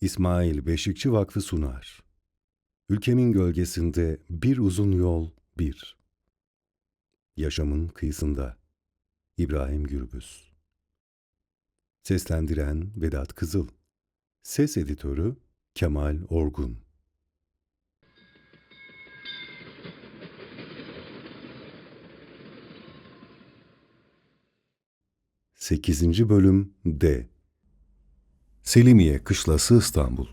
İsmail Beşikçi Vakfı sunar. Ülkemin gölgesinde bir uzun yol bir. Yaşamın kıyısında. İbrahim Gürbüz. Seslendiren Vedat Kızıl. Ses editörü Kemal Orgun. 8. Bölüm D. Selimiye Kışlası İstanbul.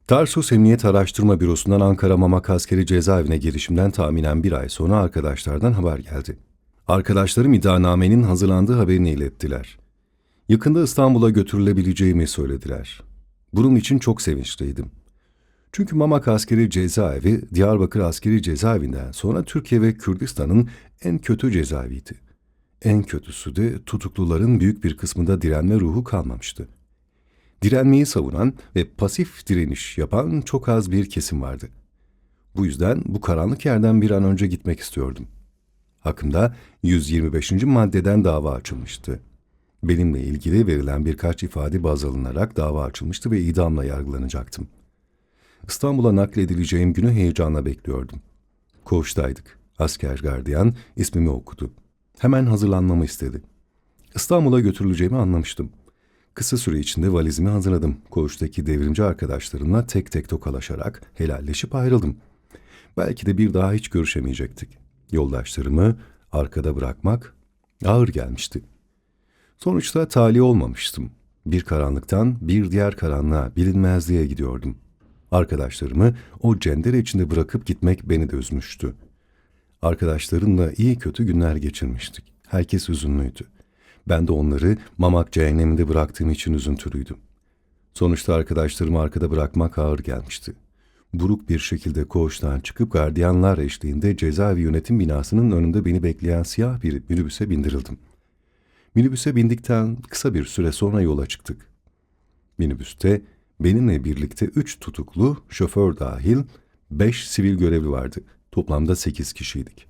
Tarsus Emniyet Araştırma Bürosu'ndan Ankara Mamak Askeri Cezaevine girişimden tahminen bir ay sonra arkadaşlardan haber geldi. Arkadaşlarım iddianamenin hazırlandığı haberini ilettiler. Yakında İstanbul'a götürülebileceğimi söylediler. Bunun için çok sevinçliydim. Çünkü Mamak Askeri Cezaevi, Diyarbakır Askeri Cezaevinden sonra Türkiye ve Kürdistan'ın en kötü cezaeviydi. En kötüsü de tutukluların büyük bir kısmında direnme ruhu kalmamıştı. Direnmeyi savunan ve pasif direniş yapan çok az bir kesim vardı. Bu yüzden bu karanlık yerden bir an önce gitmek istiyordum. Hakkımda 125. maddeden dava açılmıştı. Benimle ilgili verilen birkaç ifade baz alınarak dava açılmıştı ve idamla yargılanacaktım. İstanbul'a nakledileceğim günü heyecanla bekliyordum. Koğuştaydık. Asker gardiyan ismimi okudu. Hemen hazırlanmamı istedi. İstanbul'a götürüleceğimi anlamıştım. Kısa süre içinde valizimi hazırladım. Koğuştaki devrimci arkadaşlarımla tek tek tokalaşarak helalleşip ayrıldım. Belki de bir daha hiç görüşemeyecektik. Yoldaşlarımı arkada bırakmak ağır gelmişti. Sonuçta talih olmamıştım. Bir karanlıktan bir diğer karanlığa, bilinmezliğe gidiyordum. Arkadaşlarımı o cendere içinde bırakıp gitmek beni de üzmüştü. Arkadaşlarımla iyi kötü günler geçirmiştik. Herkes üzünlüydü. Ben de onları Mamak cehenneminde bıraktığım için üzüntülüydüm. Sonuçta arkadaşlarımı arkada bırakmak ağır gelmişti. Buruk bir şekilde koğuştan çıkıp gardiyanlar eşliğinde cezaevi yönetim binasının önünde beni bekleyen siyah bir minibüse bindirildim. Minibüse bindikten kısa bir süre sonra yola çıktık. Minibüste benimle birlikte 3 tutuklu, şoför dahil 5 sivil görevli vardı. Toplamda 8 kişiydik.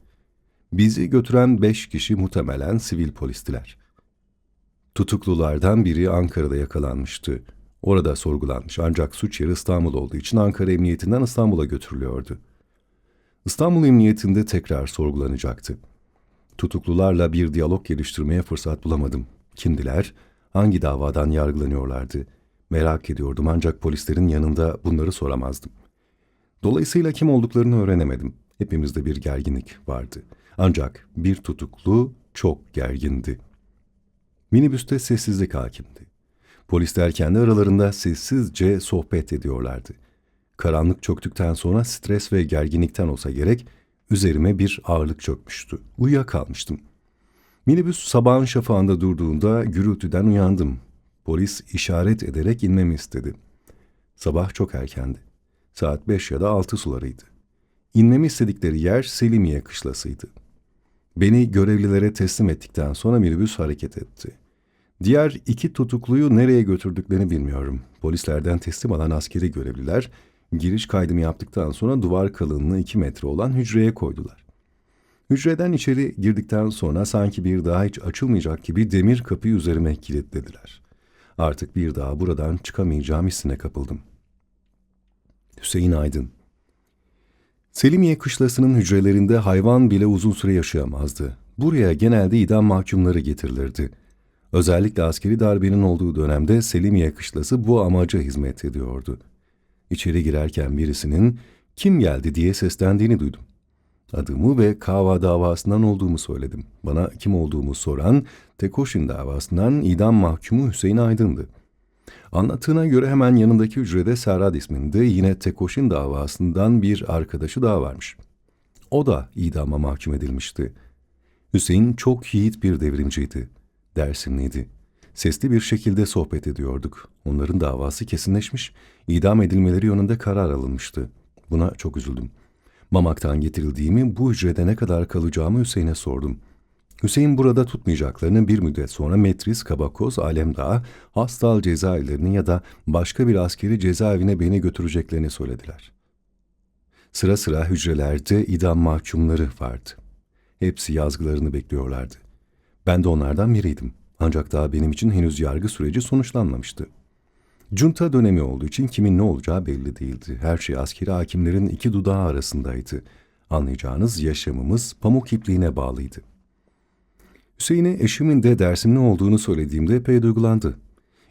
Bizi götüren 5 kişi muhtemelen sivil polistiler. Tutuklulardan biri Ankara'da yakalanmıştı. Orada sorgulanmış ancak suç yeri İstanbul olduğu için Ankara Emniyetinden İstanbul'a götürülüyordu. İstanbul Emniyetinde tekrar sorgulanacaktı. Tutuklularla bir diyalog geliştirmeye fırsat bulamadım. Kimdiler? Hangi davadan yargılanıyorlardı? Merak ediyordum ancak polislerin yanında bunları soramazdım. Dolayısıyla kim olduklarını öğrenemedim. Hepimizde bir gerginlik vardı. Ancak bir tutuklu çok gergindi. Minibüste sessizlik hakimdi. Polisler kendi aralarında sessizce sohbet ediyorlardı. Karanlık çöktükten sonra stres ve gerginlikten olsa gerek üzerime bir ağırlık çökmüştü. Uyuyakalmıştım. Minibüs sabahın şafağında durduğunda gürültüden uyandım. Polis işaret ederek inmemi istedi. Sabah çok erkendi. Saat 5 ya da 6 sularıydı. İnmemi istedikleri yer Selimiye Kışlası'ydı. Beni görevlilere teslim ettikten sonra minibüs hareket etti. Diğer 2 tutukluyu nereye götürdüklerini bilmiyorum. Polislerden teslim alan askeri görevliler giriş kaydımı yaptıktan sonra duvar kalınlığı 2 metre olan hücreye koydular. Hücreden içeri girdikten sonra sanki bir daha hiç açılmayacak gibi demir kapıyı üzerime kilitlediler. Artık bir daha buradan çıkamayacağım hissine kapıldım. Hüseyin Aydın. Selimiye Kışlası'nın hücrelerinde hayvan bile uzun süre yaşayamazdı. Buraya genelde idam mahkumları getirilirdi. Özellikle askeri darbenin olduğu dönemde Selimiye Kışlası bu amaca hizmet ediyordu. İçeri girerken birisinin "Kim geldi?" diye seslendiğini duydum. Adımı ve Kava davasından olduğumu söyledim. Bana kim olduğumu soran Tekoşin davasından idam mahkumu Hüseyin Aydın'dı. Anlattığına göre hemen yanındaki hücrede Serhat isminde yine Tekoşin davasından bir arkadaşı daha varmış. O da idama mahkum edilmişti. Hüseyin çok yiğit bir devrimciydi. Dersimliydi. Sesli bir şekilde sohbet ediyorduk. Onların davası kesinleşmiş, idam edilmeleri yönünde karar alınmıştı. Buna çok üzüldüm. Mamak'tan getirildiğimi, bu hücrede ne kadar kalacağımı Hüseyin'e sordum. Hüseyin burada tutmayacaklarını, bir müddet sonra Metris, Kabakoz, Alemdağ, Hastal cezaevlerinin ya da başka bir askeri cezaevine beni götüreceklerini söylediler. Sıra sıra hücrelerde idam mahkumları vardı. Hepsi yazgılarını bekliyorlardı. Ben de onlardan biriydim. Ancak daha benim için henüz yargı süreci sonuçlanmamıştı. Junta dönemi olduğu için kimin ne olacağı belli değildi. Her şey askeri hakimlerin iki dudağı arasındaydı. Anlayacağınız yaşamımız pamuk ipliğine bağlıydı. Hüseyin'e eşimin de dersimli olduğunu söylediğimde epey duygulandı.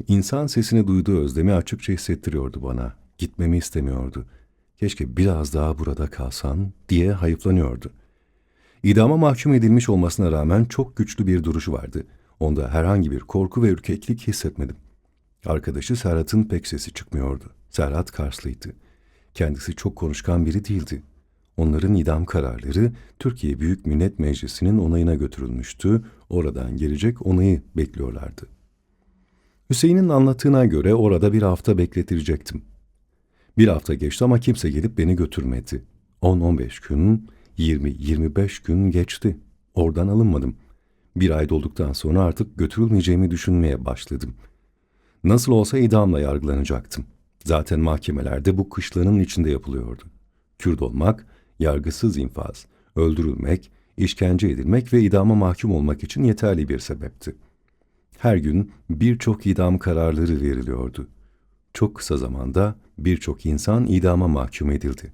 İnsan sesini duyduğu özlemi açıkça hissettiriyordu bana. Gitmemi istemiyordu. Keşke biraz daha burada kalsan diye hayıflanıyordu. İdama mahkum edilmiş olmasına rağmen çok güçlü bir duruşu vardı. Onda herhangi bir korku ve ürkeklik hissetmedim. Arkadaşı Serhat'ın pek sesi çıkmıyordu. Serhat Karslıydı. Kendisi çok konuşkan biri değildi. Onların idam kararları Türkiye Büyük Millet Meclisi'nin onayına götürülmüştü. Oradan gelecek onayı bekliyorlardı. Hüseyin'in anlattığına göre orada bir hafta bekletilecektim. Bir hafta geçti ama kimse gelip beni götürmedi. 10-15 gün, 20-25 gün geçti. Oradan alınmadım. Bir ay dolduktan sonra artık götürülmeyeceğimi düşünmeye başladım. Nasıl olsa idamla yargılanacaktım. Zaten mahkemelerde bu kışlanın içinde yapılıyordu. Kürt olmak, yargısız infaz, öldürülmek, işkence edilmek ve idama mahkum olmak için yeterli bir sebepti. Her gün birçok idam kararları veriliyordu. Çok kısa zamanda birçok insan idama mahkum edildi.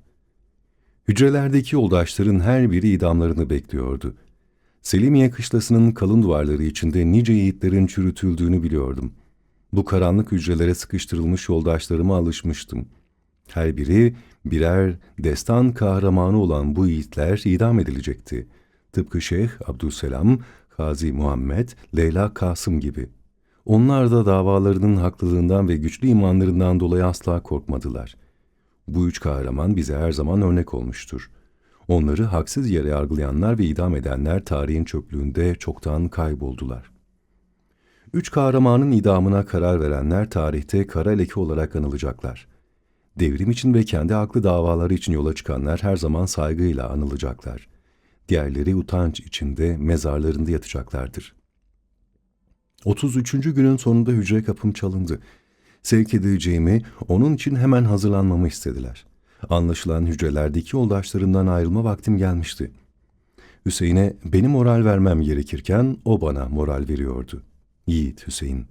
Hücrelerdeki yoldaşların her biri idamlarını bekliyordu. Selimiye kışlasının kalın duvarları içinde nice yiğitlerin çürütüldüğünü biliyordum. Bu karanlık hücrelere sıkıştırılmış yoldaşlarıma alışmıştım. Her biri birer destan kahramanı olan bu yiğitler idam edilecekti. Tıpkı Şeyh Abdüsselam, Gazi Muhammed, Leyla Kasım gibi. Onlar da davalarının haklılığından ve güçlü imanlarından dolayı asla korkmadılar. Bu üç kahraman bize her zaman örnek olmuştur. Onları haksız yere yargılayanlar ve idam edenler tarihin çöplüğünde çoktan kayboldular. Üç kahramanın idamına karar verenler tarihte kara leke olarak anılacaklar. Devrim için ve kendi haklı davaları için yola çıkanlar her zaman saygıyla anılacaklar. Diğerleri utanç içinde mezarlarında yatacaklardır. 33. günün sonunda hücre kapım çalındı. Sevk edileceğimi, onun için hemen hazırlanmamı istediler. Anlaşılan hücrelerdeki yoldaşlarımdan ayrılma vaktim gelmişti. Hüseyin'e benim moral vermem gerekirken o bana moral veriyordu. Yiğit Hüseyin.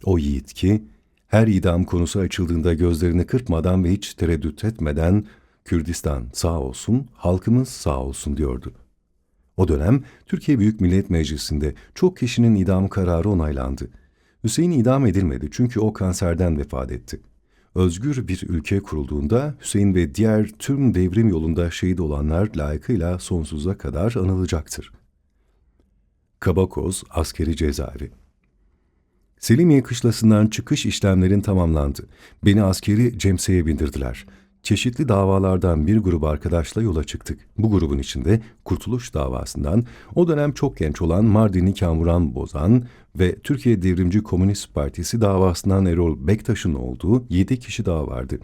O yiğit ki her idam konusu açıldığında gözlerini kırpmadan ve hiç tereddüt etmeden Kürdistan sağ olsun, halkımız sağ olsun diyordu. O dönem Türkiye Büyük Millet Meclisi'nde çok kişinin idam kararı onaylandı. Hüseyin idam edilmedi çünkü o kanserden vefat etti. Özgür bir ülke kurulduğunda Hüseyin ve diğer tüm devrim yolunda şehit olanlar layıkıyla sonsuza kadar anılacaktır. Kabakoz Askeri Cezaevi. Selimiye kışlasından çıkış işlemlerin tamamlandı. Beni askeri cemseye bindirdiler. Çeşitli davalardan bir grup arkadaşla yola çıktık. Bu grubun içinde Kurtuluş davasından, o dönem çok genç olan Mardinli Kamuran Bozan ve Türkiye Devrimci Komünist Partisi davasından Erol Bektaş'ın olduğu 7 kişi daha vardı.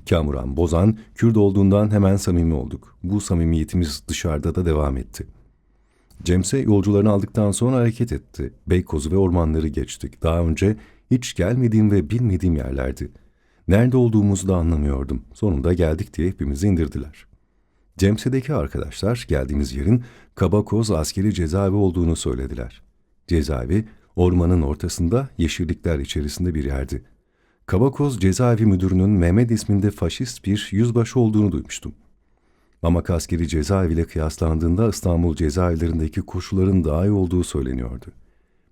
Kamuran Bozan, Kürt olduğundan hemen samimi olduk. Bu samimiyetimiz dışarıda da devam etti. Cemse yolcularını aldıktan sonra hareket etti. Beykoz'u ve ormanları geçtik. Daha önce hiç gelmediğim ve bilmediğim yerlerdi. Nerede olduğumuzu da anlamıyordum. Sonunda geldik diye hepimizi indirdiler. Cemse'deki arkadaşlar geldiğimiz yerin Kabakoz askeri cezaevi olduğunu söylediler. Cezaevi ormanın ortasında yeşillikler içerisinde bir yerdi. Kabakoz cezaevi müdürünün Mehmet isminde faşist bir yüzbaşı olduğunu duymuştum. Mamak askeri cezaeviyle kıyaslandığında İstanbul cezaevlerindeki koşulların daha iyi olduğu söyleniyordu.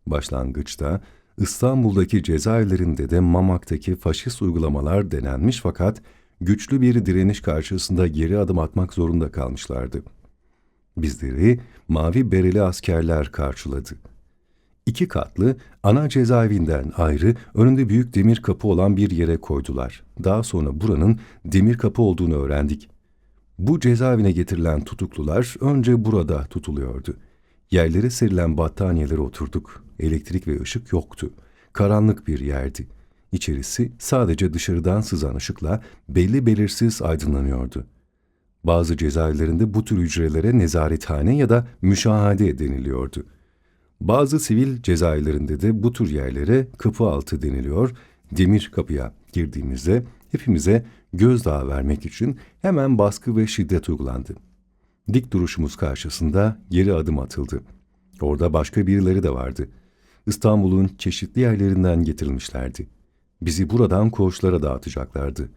Başlangıçta İstanbul'daki cezaevlerinde de Mamak'taki faşist uygulamalar denenmiş fakat güçlü bir direniş karşısında geri adım atmak zorunda kalmışlardı. Bizleri mavi bereli askerler karşıladı. 2 katlı ana cezaevinden ayrı önünde büyük demir kapı olan bir yere koydular. Daha sonra buranın demir kapı olduğunu öğrendik. Bu cezaevine getirilen tutuklular önce burada tutuluyordu. Yerlere serilen battaniyelere oturduk. Elektrik ve ışık yoktu. Karanlık bir yerdi. İçerisi sadece dışarıdan sızan ışıkla belli belirsiz aydınlanıyordu. Bazı cezaevlerinde bu tür hücrelere nezarethane ya da müşahede deniliyordu. Bazı sivil cezaevlerinde de bu tür yerlere kapı altı deniliyor. Demir kapıya girdiğimizde hepimize gözdağı vermek için hemen baskı ve şiddet uygulandı. Dik duruşumuz karşısında geri adım atıldı. Orada başka birileri de vardı. İstanbul'un çeşitli yerlerinden getirilmişlerdi. Bizi buradan koğuşlara dağıtacaklardı.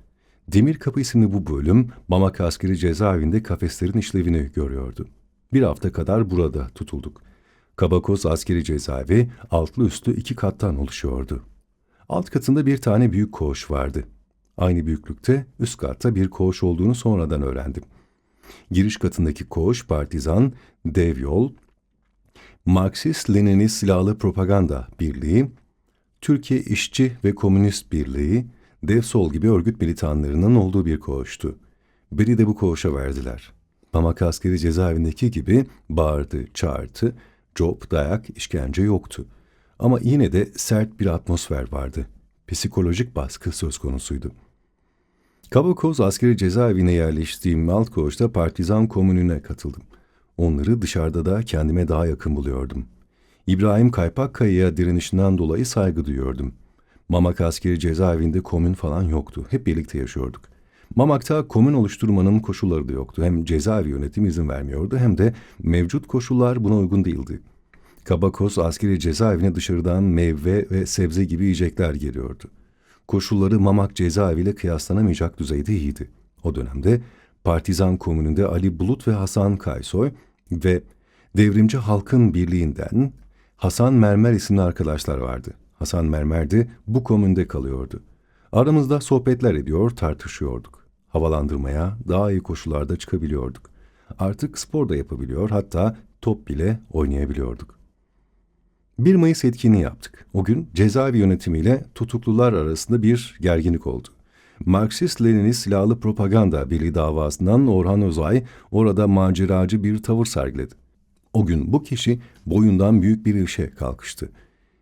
Demirkapı isimli bu bölüm Bamako Askeri Cezaevinde kafeslerin işlevini görüyordu. Bir hafta kadar burada tutulduk. Kabakoz Askeri Cezaevi altlı üstlü 2 kattan oluşuyordu. Alt katında bir tane büyük koğuş vardı. Aynı büyüklükte üst katta bir koğuş olduğunu sonradan öğrendim. Giriş katındaki koğuş partizan, dev yol, Marksist-Leninist Silahlı Propaganda Birliği, Türkiye İşçi ve Komünist Birliği, Dev Sol gibi örgüt militanlarının olduğu bir koğuştu. Beni de bu koğuşa verdiler. Bamako Askeri Cezaevindeki gibi bağırdı, çağırdı, cop, dayak, işkence yoktu. Ama yine de sert bir atmosfer vardı. Psikolojik baskı söz konusuydu. Kabakoz Askeri Cezaevine yerleştiğim alt koğuşta partizan komününe katıldım. Onları dışarıda da kendime daha yakın buluyordum. İbrahim Kaypakkaya'ya direnişinden dolayı saygı duyuyordum. Mamak Askeri Cezaevinde komün falan yoktu. Hep birlikte yaşıyorduk. Mamak'ta komün oluşturmanın koşulları da yoktu. Hem cezaevi yönetimi izin vermiyordu hem de mevcut koşullar buna uygun değildi. Kabakoz Askeri Cezaevine dışarıdan meyve ve sebze gibi yiyecekler geliyordu. Koşulları Mamak cezaeviyle kıyaslanamayacak düzeyde iyiydi. O dönemde partizan komününde Ali Bulut ve Hasan Kaysoy ve Devrimci Halkın Birliği'nden Hasan Mermer isimli arkadaşlar vardı. Hasan Mermer de bu komünde kalıyordu. Aramızda sohbetler ediyor, tartışıyorduk. Havalandırmaya daha iyi koşullarda çıkabiliyorduk. Artık spor da yapabiliyor, hatta top bile oynayabiliyorduk. 1 Mayıs etkinliği yaptık. O gün cezaevi yönetimiyle tutuklular arasında bir gerginlik oldu. Marksist-Leninist Silahlı Propaganda Birliği davasından Orhan Özay orada maceracı bir tavır sergiledi. O gün bu kişi boyundan büyük bir işe kalkıştı.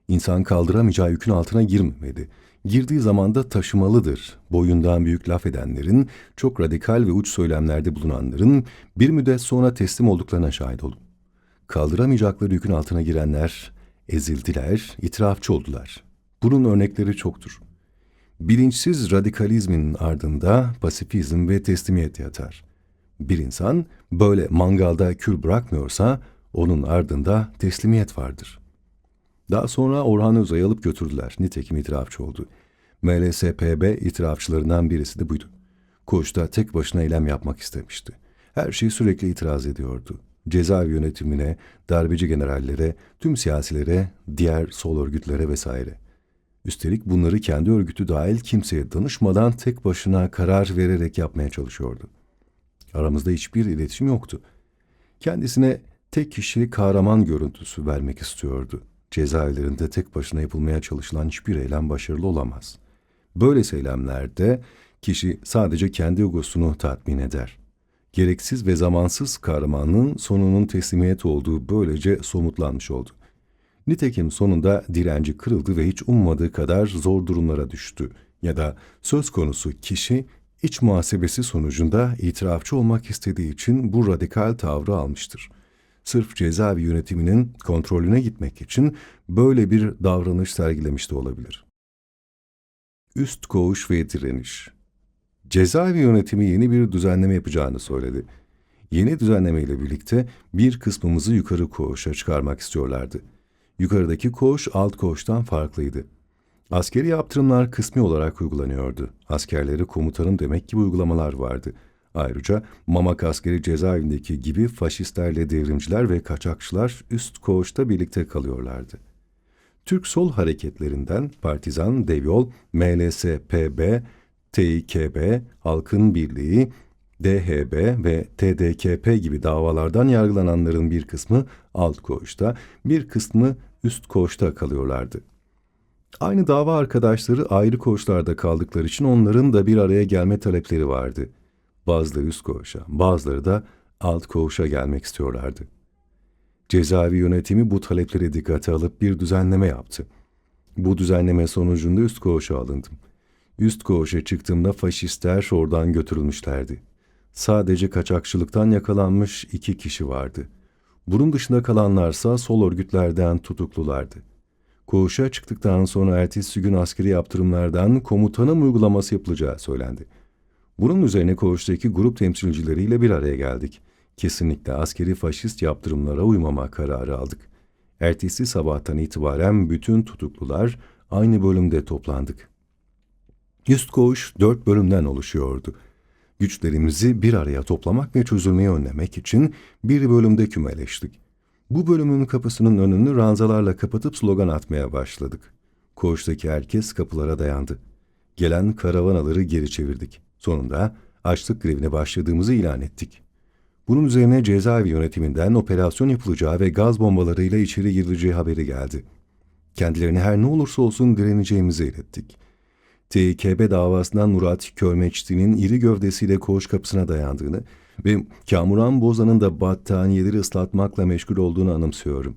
İnsan kaldıramayacağı yükün altına girmemeli. Girdiği zaman da taşımalıdır. Boyundan büyük laf edenlerin, çok radikal ve uç söylemlerde bulunanların bir müddet sonra teslim olduklarına şahit oldum. Kaldıramayacakları yükün altına girenler ezildiler, itirafçı oldular. Bunun örnekleri çoktur. Bilinçsiz radikalizmin ardında pasifizm ve teslimiyet yatar. Bir insan böyle mangalda kül bırakmıyorsa onun ardında teslimiyet vardır. Daha sonra Orhan Özay'ı alıp götürdüler. Nitekim itirafçı oldu. MLSPB itirafçılarından birisi de buydu. Koğuşta tek başına eylem yapmak istemişti. Her şeyi sürekli itiraz ediyordu. Cezaevi yönetimine, darbeci generallere, tüm siyasilere, diğer sol örgütlere vesaire. Üstelik bunları kendi örgütü dahil kimseye danışmadan tek başına karar vererek yapmaya çalışıyordu. Aramızda hiçbir iletişim yoktu. Kendisine tek kişi kahraman görüntüsü vermek istiyordu. Cezaevlerinde tek başına yapılmaya çalışılan hiçbir eylem başarılı olamaz. Böyle eylemlerde kişi sadece kendi egosunu tatmin eder. Gereksiz ve zamansız kahramanlığın sonunun teslimiyet olduğu böylece somutlanmış oldu. Nitekim sonunda direnci kırıldı ve hiç ummadığı kadar zor durumlara düştü. Ya da söz konusu kişi iç muhasebesi sonucunda itirafçı olmak istediği için bu radikal tavrı almıştır. Sırf cezaevi yönetiminin kontrolüne gitmek için böyle bir davranış sergilemiş de olabilir. Üst koğuş ve direniş. Cezaevi yönetimi yeni bir düzenleme yapacağını söyledi. Yeni düzenleme ile birlikte bir kısmımızı yukarı koğuşa çıkarmak istiyorlardı. Yukarıdaki koğuş alt koğuştan farklıydı. Askeri yaptırımlar kısmi olarak uygulanıyordu. Askerleri komutanım demek gibi uygulamalar vardı. Ayrıca Mamak Askeri Cezaevindeki gibi faşistlerle devrimciler ve kaçakçılar üst koğuşta birlikte kalıyorlardı. Türk sol hareketlerinden Partizan, Devyol, MLSPB, TİKB, Halkın Birliği, DHB ve TDKP gibi davalardan yargılananların bir kısmı alt koğuşta, bir kısmı üst koğuşta kalıyorlardı. Aynı dava arkadaşları ayrı koğuşlarda kaldıkları için onların da bir araya gelme talepleri vardı. Bazıları üst koğuşa, bazıları da alt koğuşa gelmek istiyorlardı. Cezaevi yönetimi bu talepleri dikkate alıp bir düzenleme yaptı. Bu düzenleme sonucunda üst koğuşa alındım. Üst koğuşa çıktığımda faşistler oradan götürülmüşlerdi. Sadece kaçakçılıktan yakalanmış 2 kişi vardı. Bunun dışında kalanlarsa sol örgütlerden tutuklulardı. Koğuşa çıktıktan sonra ertesi gün askeri yaptırımlardan komutanım uygulaması yapılacağı söylendi. Bunun üzerine koğuştaki grup temsilcileriyle bir araya geldik. Kesinlikle askeri faşist yaptırımlara uymama kararı aldık. Ertesi sabahtan itibaren bütün tutuklular aynı bölümde toplandık. Üst koğuş 4 bölümden oluşuyordu. Güçlerimizi bir araya toplamak ve çözülmeyi önlemek için bir bölümde kümeleştik. Bu bölümün kapısının önünü ranzalarla kapatıp slogan atmaya başladık. Koğuştaki herkes kapılara dayandı. Gelen karavanaları geri çevirdik. Sonunda açlık grevine başladığımızı ilan ettik. Bunun üzerine cezaevi yönetiminden operasyon yapılacağı ve gaz bombalarıyla içeri girileceği haberi geldi. Kendilerine her ne olursa olsun direneceğimizi ilettik. TİKB davasından Murat Körmeçti'nin iri gövdesiyle koğuş kapısına dayandığını ve Kamuran Bozan'ın da battaniyeleri ıslatmakla meşgul olduğunu anımsıyorum.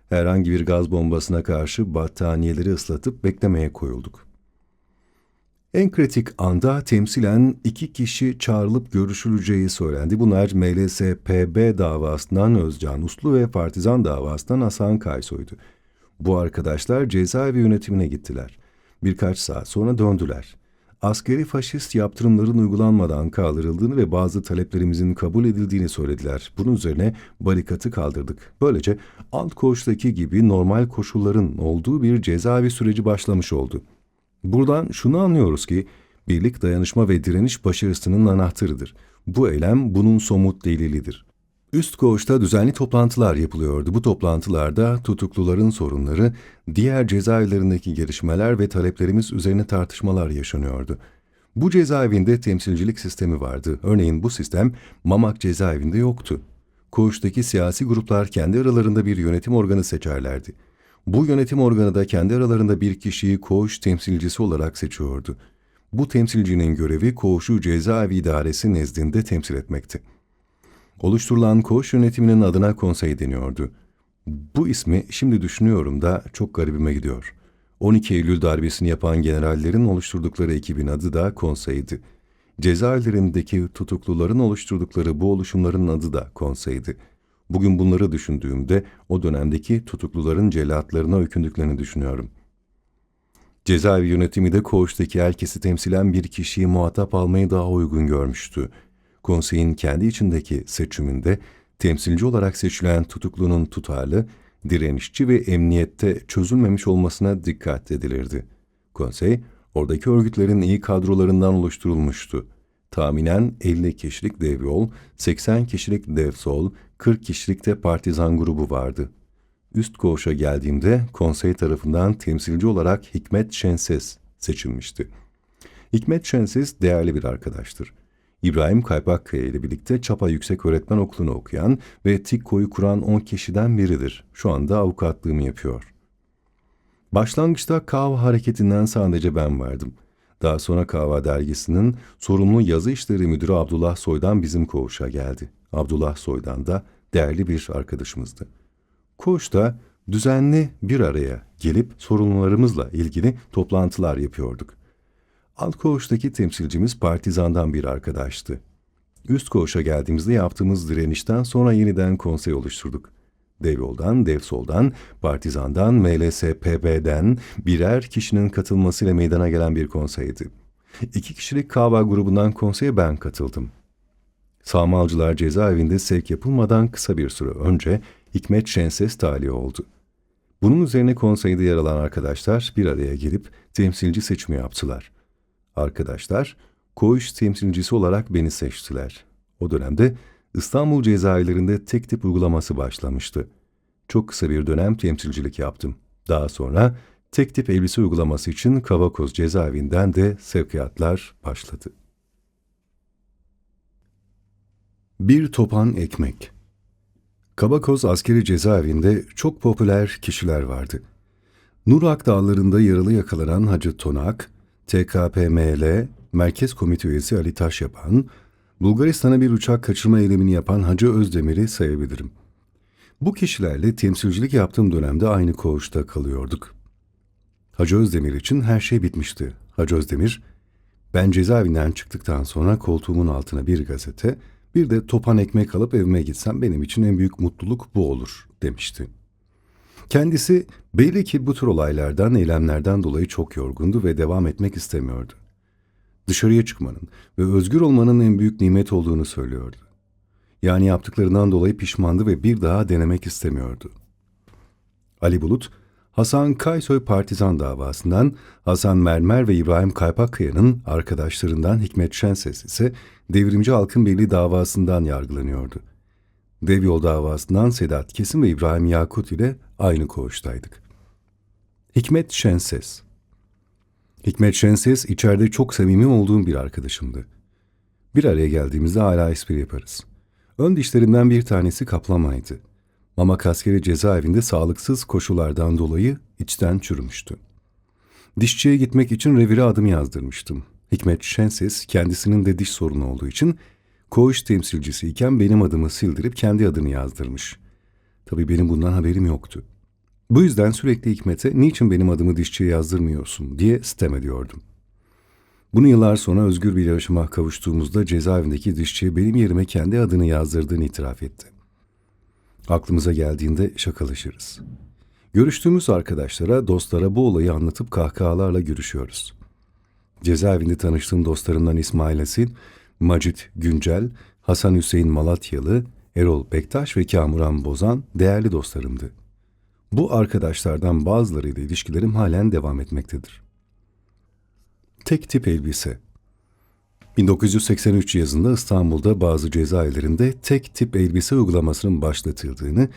Herhangi bir gaz bombasına karşı battaniyeleri ıslatıp beklemeye koyulduk. En kritik anda temsilen 2 kişi çağrılıp görüşüleceği söylendi. Bunlar MLSPB davasından Özcan Uslu ve Partizan davasından Hasan Kaysoy'du. Bu arkadaşlar cezaevi yönetimine gittiler. Birkaç saat sonra döndüler. Askeri faşist yaptırımların uygulanmadan kaldırıldığını ve bazı taleplerimizin kabul edildiğini söylediler. Bunun üzerine barikatı kaldırdık. Böylece alt koğuştaki gibi normal koşulların olduğu bir cezaevi süreci başlamış oldu. Buradan şunu anlıyoruz ki, birlik, dayanışma ve direniş başarısının anahtarıdır. Bu eylem bunun somut delilidir. Üst koğuşta düzenli toplantılar yapılıyordu. Bu toplantılarda tutukluların sorunları, diğer cezaevlerindeki gelişmeler ve taleplerimiz üzerine tartışmalar yaşanıyordu. Bu cezaevinde temsilcilik sistemi vardı. Örneğin bu sistem Mamak cezaevinde yoktu. Koğuştaki siyasi gruplar kendi aralarında bir yönetim organı seçerlerdi. Bu yönetim organı da kendi aralarında bir kişiyi koğuş temsilcisi olarak seçiyordu. Bu temsilcinin görevi koğuşu cezaevi idaresi nezdinde temsil etmekti. Oluşturulan koğuş yönetiminin adına konsey deniyordu. Bu ismi şimdi düşünüyorum da çok garibime gidiyor. 12 Eylül darbesini yapan generallerin oluşturdukları ekibin adı da konseydi. Cezaevlerindeki tutukluların oluşturdukları bu oluşumların adı da konseydi. Bugün bunları düşündüğümde o dönemdeki tutukluların cellatlarına öykündüklerini düşünüyorum. Cezaevi yönetimi de koğuştaki herkesi temsilen bir kişiyi muhatap almayı daha uygun görmüştü. Konseyin kendi içindeki seçiminde temsilci olarak seçilen tutuklunun tutarlı, direnişçi ve emniyette çözülmemiş olmasına dikkat edilirdi. Konsey, oradaki örgütlerin iyi kadrolarından oluşturulmuştu. Tahminen 50 kişilik Dev Yol, 80 kişilik Dev Sol, 40 kişilik de Partizan grubu vardı. Üst koğuşa geldiğimde konsey tarafından temsilci olarak Hikmet Şenses seçilmişti. Hikmet Şenses değerli bir arkadaştır. İbrahim Kaypakkaya ile birlikte Çapa Yükseköğretmen Okulu'nu okuyan ve TİKKO'yu kuran 10 kişiden biridir. Şu anda avukatlığımı yapıyor. Başlangıçta Kahva Hareketi'nden sadece ben vardım. Daha sonra Kahva Dergisi'nin sorumlu yazı işleri müdürü Abdullah Soydan bizim koğuşa geldi. Abdullah Soydan da değerli bir arkadaşımızdı. Koğuşta düzenli bir araya gelip sorunlarımızla ilgili toplantılar yapıyorduk. Alt koğuştaki temsilcimiz Partizan'dan bir arkadaştı. Üst koğuşa geldiğimizde yaptığımız direnişten sonra yeniden konsey oluşturduk. Dev Yol'dan, Dev Sol'dan, Partizan'dan, MLSPB'den birer kişinin katılmasıyla meydana gelen bir konseydi. 2 kişilik Kahva grubundan konseye ben katıldım. Sağmalcılar cezaevinde sevk yapılmadan kısa bir süre önce Hikmet Şenses tahliye oldu. Bunun üzerine konseyde yer alan arkadaşlar bir araya gelip temsilci seçimi yaptılar. Arkadaşlar, koğuş temsilcisi olarak beni seçtiler. O dönemde İstanbul cezaevlerinde tek tip uygulaması başlamıştı. Çok kısa bir dönem temsilcilik yaptım. Daha sonra tek tip elbise uygulaması için Kavakoz cezaevinden de sevkiyatlar başladı. Bir topan ekmek. Kavakoz askeri cezaevinde çok popüler kişiler vardı. Nurak Dağları'nda yaralı yakalanan Hacı Tonak, TKPML Merkez Komite Üyesi Ali Taşyapan, Bulgaristan'a bir uçak kaçırma eylemini yapan Hacı Özdemir'i sayabilirim. Bu kişilerle temsilcilik yaptığım dönemde aynı koğuşta kalıyorduk. Hacı Özdemir için her şey bitmişti. Hacı Özdemir, ben cezaevinden çıktıktan sonra koltuğumun altına bir gazete, bir de topan ekmek alıp evime gitsem benim için en büyük mutluluk bu olur demişti. Kendisi belli ki bu tür olaylardan, eylemlerden dolayı çok yorgundu ve devam etmek istemiyordu. Dışarıya çıkmanın ve özgür olmanın en büyük nimet olduğunu söylüyordu. Yani yaptıklarından dolayı pişmandı ve bir daha denemek istemiyordu. Ali Bulut, Hasan Kaysoy Partizan davasından, Hasan Mermer ve İbrahim Kaypakkaya'nın arkadaşlarından Hikmet Şenses ise Devrimci Halkın Birliği davasından yargılanıyordu. Devyol davasından Sedat Kesim ve İbrahim Yakut ile aynı koğuştaydık. Hikmet Şenses. Hikmet Şenses içeride çok samimi olduğum bir arkadaşımdı. Bir araya geldiğimizde hala espri yaparız. Ön dişlerimden bir tanesi kaplamaydı. Mamak askeri cezaevinde sağlıksız koşullardan dolayı içten çürümüştü. Dişçiye gitmek için revire adım yazdırmıştım. Hikmet Şenses kendisinin de diş sorunu olduğu için koğuş temsilcisiyken benim adımı sildirip kendi adını yazdırmış. Tabii benim bundan haberim yoktu. Bu yüzden sürekli Hikmet'e niçin benim adımı dişçiye yazdırmıyorsun diye sitem ediyordum. Bunu yıllar sonra özgür bir yaşama kavuştuğumuzda cezaevindeki dişçiye benim yerime kendi adını yazdırdığını itiraf etti. Aklımıza geldiğinde şakalaşırız. Görüştüğümüz arkadaşlara, dostlara bu olayı anlatıp kahkahalarla gülüşüyoruz. Cezaevinde tanıştığım dostlarımdan İsmail Asil, Macit Güncel, Hasan Hüseyin Malatyalı, Erol Bektaş ve Kamuran Bozan değerli dostlarımdı. Bu arkadaşlardan bazılarıyla ilişkilerim halen devam etmektedir. Tek tip elbise. 1983 yazında İstanbul'da bazı cezaevlerinde tek tip elbise uygulamasının başlatıldığını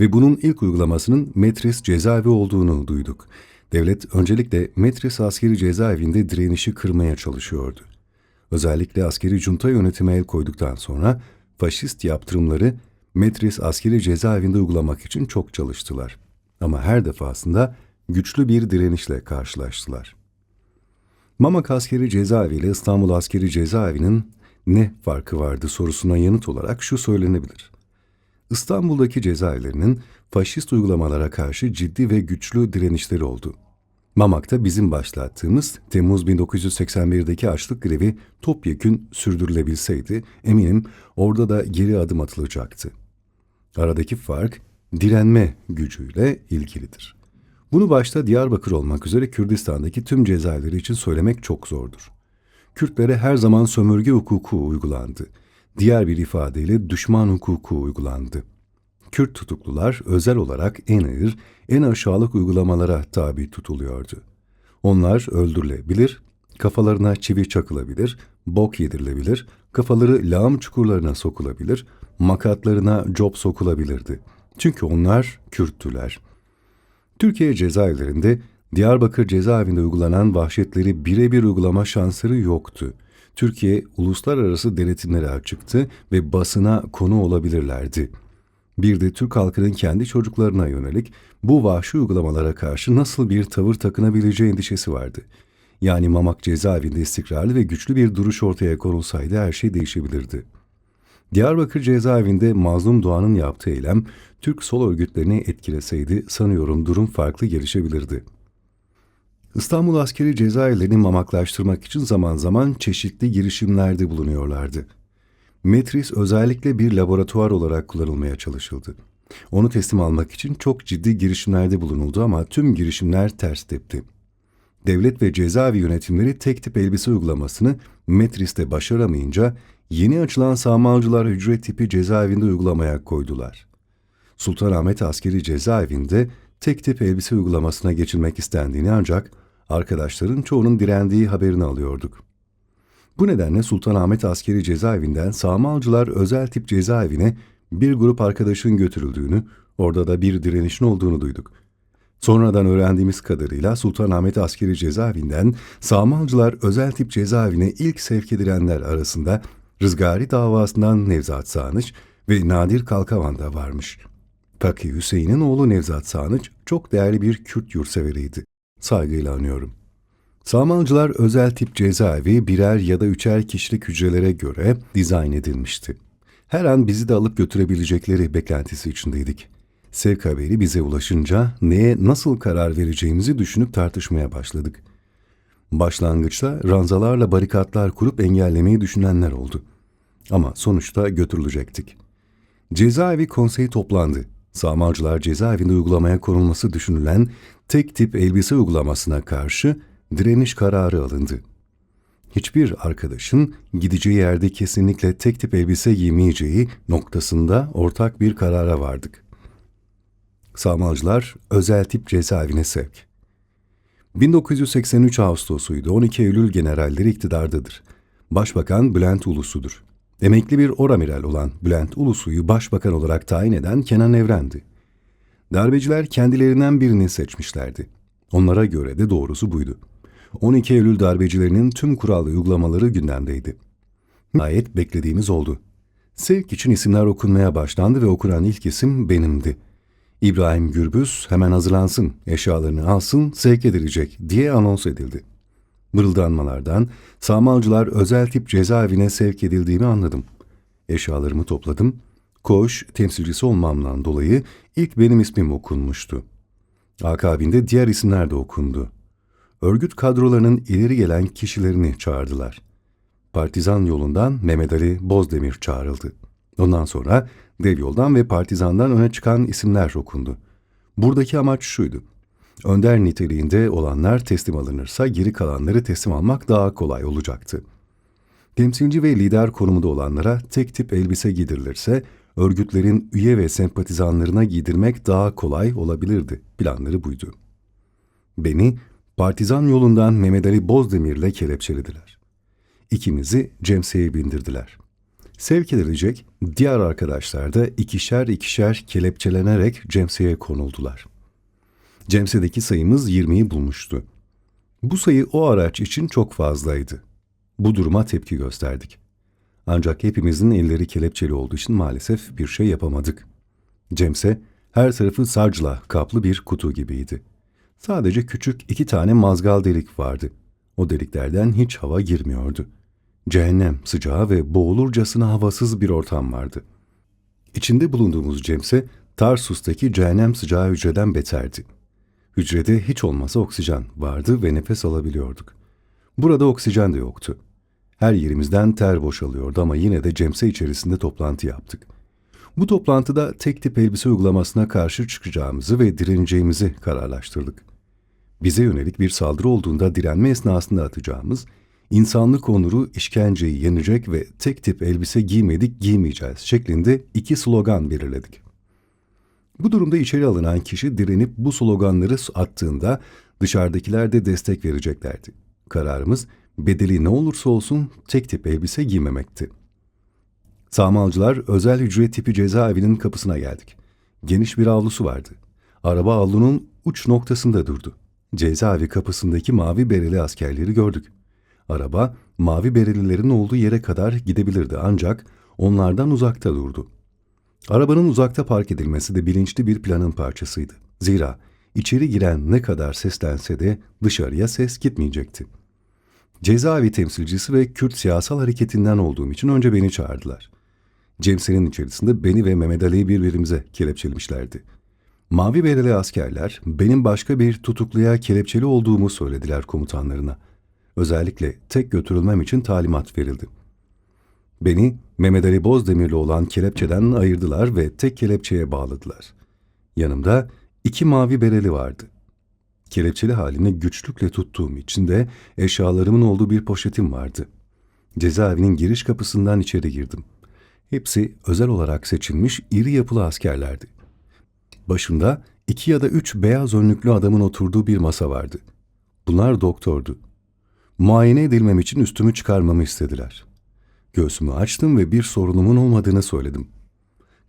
ve bunun ilk uygulamasının Metris cezaevi olduğunu duyduk. Devlet öncelikle Metris askeri cezaevinde direnişi kırmaya çalışıyordu. Özellikle askeri junta yönetime el koyduktan sonra faşist yaptırımları Metris askeri cezaevinde uygulamak için çok çalıştılar. Ama her defasında güçlü bir direnişle karşılaştılar. Mamak askeri cezaevi ile İstanbul askeri cezaevinin ne farkı vardı sorusuna yanıt olarak şu söylenebilir. İstanbul'daki cezaevlerinin faşist uygulamalara karşı ciddi ve güçlü direnişleri oldu. Mamak'ta bizim başlattığımız Temmuz 1981'deki açlık grevi topyekün sürdürülebilseydi eminim orada da geri adım atılacaktı. Aradaki fark direnme gücüyle ilgilidir. Bunu başta Diyarbakır olmak üzere Kürdistan'daki tüm cezaevleri için söylemek çok zordur. Kürtlere her zaman sömürge hukuku uygulandı. Diğer bir ifadeyle düşman hukuku uygulandı. Kürt tutuklular özel olarak en ağır, en aşağılık uygulamalara tabi tutuluyordu. Onlar öldürülebilir, kafalarına çivi çakılabilir, bok yedirilebilir, kafaları lağım çukurlarına sokulabilir, makatlarına cop sokulabilirdi. Çünkü onlar Kürttüler. Türkiye cezaevlerinde Diyarbakır cezaevinde uygulanan vahşetleri birebir uygulama şansları yoktu. Türkiye uluslararası denetimlere açıktı ve basına konu olabilirlerdi. Bir de Türk halkının kendi çocuklarına yönelik bu vahşi uygulamalara karşı nasıl bir tavır takınabileceği endişesi vardı. Yani Mamak cezaevinde istikrarlı ve güçlü bir duruş ortaya konulsaydı her şey değişebilirdi. Diyarbakır cezaevinde Mazlum Doğan'ın yaptığı eylem Türk sol örgütlerini etkileseydi sanıyorum durum farklı gelişebilirdi. İstanbul askeri cezaevlerini mamaklaştırmak için zaman zaman çeşitli girişimlerde bulunuyorlardı. Metris özellikle bir laboratuvar olarak kullanılmaya çalışıldı. Onu teslim almak için çok ciddi girişimlerde bulunuldu ama tüm girişimler ters tepti. Devlet ve cezaevi yönetimleri tek tip elbise uygulamasını Metris'te başaramayınca yeni açılan sağmalcılar hücre tipi cezaevinde uygulamaya koydular. Sultanahmet askeri cezaevinde tek tip elbise uygulamasına geçilmek istendiğini ancak arkadaşların çoğunun direndiği haberini alıyorduk. Bu nedenle Sultanahmet askeri cezaevinden sağmalcılar özel tip cezaevine bir grup arkadaşın götürüldüğünü, orada da bir direnişin olduğunu duyduk. Sonradan öğrendiğimiz kadarıyla Sultanahmet askeri cezaevinden sağmalcılar özel tip cezaevine ilk sevk edilenler arasında Rızgari davasından Nevzat Sağınıç ve Nadir Kalkavan da varmış. Fakih Hüseyin'in oğlu Nevzat Sağınıç çok değerli bir Kürt yurtseveriydi. Saygıyla anıyorum. Sağmalcılar özel tip cezaevi birer ya da üçer kişilik hücrelere göre dizayn edilmişti. Her an bizi de alıp götürebilecekleri beklentisi içindeydik. Sevk haberi bize ulaşınca neye nasıl karar vereceğimizi düşünüp tartışmaya başladık. Başlangıçta ranzalarla barikatlar kurup engellemeyi düşünenler oldu. Ama sonuçta götürülecektik. Cezaevi konseyi toplandı. Sağmalcılar cezaevinde uygulamaya konulması düşünülen tek tip elbise uygulamasına karşı direniş kararı alındı. Hiçbir arkadaşın gideceği yerde kesinlikle tek tip elbise giymeyeceği noktasında ortak bir karara vardık. Sağmalcılar özel tip cezaevine sevk. 1983 Ağustos'uydu. 12 Eylül generalleri iktidardadır. Başbakan Bülent Ulusu'dur. Emekli bir oramiral olan Bülent Ulusu'yu başbakan olarak tayin eden Kenan Evren'di. Darbeciler kendilerinden birini seçmişlerdi. Onlara göre de doğrusu buydu. 12 Eylül darbecilerinin tüm kural ve uygulamaları gündemdeydi. Nihayet beklediğimiz oldu. Sevk için isimler okunmaya başlandı ve okunan ilk isim benimdi. İbrahim Gürbüz hemen hazırlansın, eşyalarını alsın, sevk edilecek diye anons edildi. Mırıldanmalardan sağmalcılar özel tip cezaevine sevk edildiğimi anladım. Eşyalarımı topladım. Koğuş temsilcisi olmamdan dolayı ilk benim ismim okunmuştu. Akabinde diğer isimler de okundu. Örgüt kadrolarının ileri gelen kişilerini çağırdılar. Partizan yolundan Mehmet Ali Bozdemir çağrıldı. Ondan sonra dev yoldan ve partizandan öne çıkan isimler okundu. Buradaki amaç şuydu. Önder niteliğinde olanlar teslim alınırsa geri kalanları teslim almak daha kolay olacaktı. Temsilci ve lider konumunda olanlara tek tip elbise giydirilirse örgütlerin üye ve sempatizanlarına giydirmek daha kolay olabilirdi. Planları buydu. Beni partizan yolundan Mehmet Ali Bozdemir'le kelepçelediler. İkimizi Cemse'ye bindirdiler. Sevk edilecek diğer arkadaşlar da ikişer ikişer kelepçelenerek Cemse'ye konuldular. Cemse'deki sayımız 20'yi bulmuştu. Bu sayı o araç için çok fazlaydı. Bu duruma tepki gösterdik. Ancak hepimizin elleri kelepçeli olduğu için maalesef bir şey yapamadık. Cemse her tarafı sarcla kaplı bir kutu gibiydi. Sadece küçük 2 tane mazgal delik vardı. O deliklerden hiç hava girmiyordu. Cehennem sıcağı ve boğulurcasına havasız bir ortam vardı. İçinde bulunduğumuz Cemse, Tarsus'taki cehennem sıcağı hücreden beterdi. Hücrede hiç olmazsa oksijen vardı ve nefes alabiliyorduk. Burada oksijen de yoktu. Her yerimizden ter boşalıyordu ama yine de Cemse içerisinde toplantı yaptık. Bu toplantıda tek tip elbise uygulamasına karşı çıkacağımızı ve direneceğimizi kararlaştırdık. Bize yönelik bir saldırı olduğunda direnme esnasında atacağımız, insanlık onuru işkenceyi yenecek ve tek tip elbise giymedik giymeyeceğiz şeklinde 2 slogan belirledik. Bu durumda içeri alınan kişi direnip bu sloganları attığında dışarıdakiler de destek vereceklerdi. Kararımız bedeli ne olursa olsun tek tip elbise giymemekti. Sağmalcılar özel hücre tipi cezaevinin kapısına geldik. Geniş bir avlusu vardı. Araba avlunun uç noktasında durdu. Cezaevi kapısındaki mavi bereli askerleri gördük. Araba mavi berelilerin olduğu yere kadar gidebilirdi ancak onlardan uzakta durdu. Arabanın uzakta park edilmesi de bilinçli bir planın parçasıydı. Zira içeri giren ne kadar seslense de dışarıya ses gitmeyecekti. Cezaevi temsilcisi ve Kürt siyasal hareketinden olduğum için önce beni çağırdılar. Cemse'nin içerisinde beni ve Mehmet Ali'yi birbirimize kelepçelemişlerdi. Mavi bereli askerler benim başka bir tutukluya kelepçeli olduğumu söylediler komutanlarına. Özellikle tek götürülmem için talimat verildi. Beni Mehmet Ali Bozdemir'le olan kelepçeden ayırdılar ve tek kelepçeye bağladılar. Yanımda 2 mavi bereli vardı. Kelepçeli halini güçlükle tuttuğum için de eşyalarımın olduğu bir poşetim vardı. Cezaevinin giriş kapısından içeri girdim. Hepsi özel olarak seçilmiş iri yapılı askerlerdi. Başında 2 ya da 3 beyaz önlüklü adamın oturduğu bir masa vardı. Bunlar doktordu. Muayene edilmem için üstümü çıkarmamı istediler. Göğsümü açtım ve bir sorunumun olmadığını söyledim.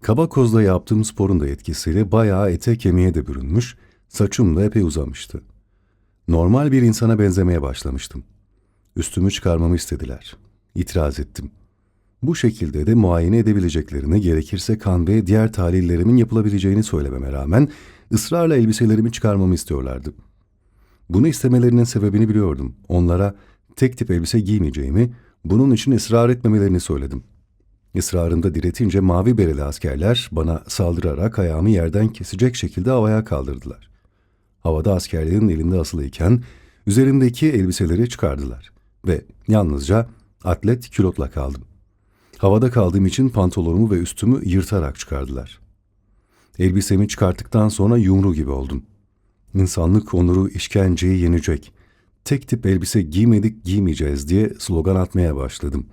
Kabakoz'da yaptığım sporun da etkisiyle bayağı ete kemiğe de bürünmüş, saçım da epey uzamıştı. Normal bir insana benzemeye başlamıştım. Üstümü çıkarmamı istediler. İtiraz ettim. Bu şekilde de muayene edebileceklerini, gerekirse kan ve diğer tahlillerimin yapılabileceğini söylememe rağmen ısrarla elbiselerimi çıkarmamı istiyorlardı. Bunu istemelerinin sebebini biliyordum. Onlara tek tip elbise giymeyeceğimi, bunun için ısrar etmemelerini söyledim. Israrımda diretince mavi bereli askerler bana saldırarak ayağımı yerden kesecek şekilde havaya kaldırdılar. Havada askerlerin elinde asılıyken üzerimdeki elbiseleri çıkardılar ve yalnızca atlet külotla kaldım. Havada kaldığım için pantolonumu ve üstümü yırtarak çıkardılar. Elbisemi çıkarttıktan sonra yumru gibi oldum. İnsanlık onuru işkenceyi yenecek. Tek tip elbise giymedik giymeyeceğiz diye slogan atmaya başladım.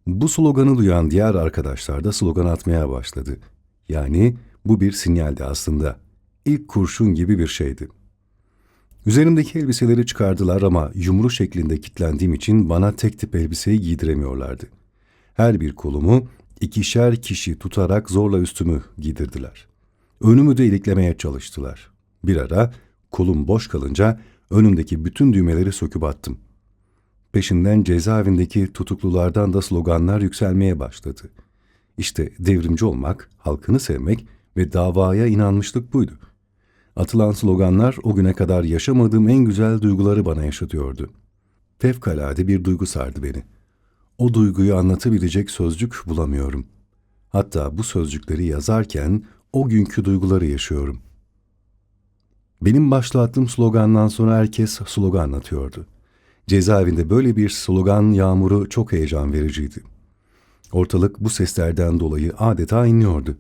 Bu sloganı duyan diğer arkadaşlar da slogan atmaya başladı. Yani bu bir sinyaldi aslında. İlk kurşun gibi bir şeydi. Üzerimdeki elbiseleri çıkardılar ama yumru şeklinde kilitlendiğim için bana tek tip elbiseyi giydiremiyorlardı. Her bir kolumu 2'şer kişi tutarak zorla üstümü giydirdiler. Önümü de iliklemeye çalıştılar. Bir ara kolum boş kalınca önümdeki bütün düğmeleri söküp attım. Peşinden cezaevindeki tutuklulardan da sloganlar yükselmeye başladı. İşte devrimci olmak, halkını sevmek ve davaya inanmışlık buydu. Atılan sloganlar o güne kadar yaşamadığım en güzel duyguları bana yaşatıyordu. Fevkalade bir duygu sardı beni. O duyguyu anlatabilecek sözcük bulamıyorum. Hatta bu sözcükleri yazarken o günkü duyguları yaşıyorum. Benim başlattığım slogandan sonra herkes slogan atıyordu. Cezaevinde böyle bir slogan yağmuru çok heyecan vericiydi. Ortalık bu seslerden dolayı adeta inliyordu.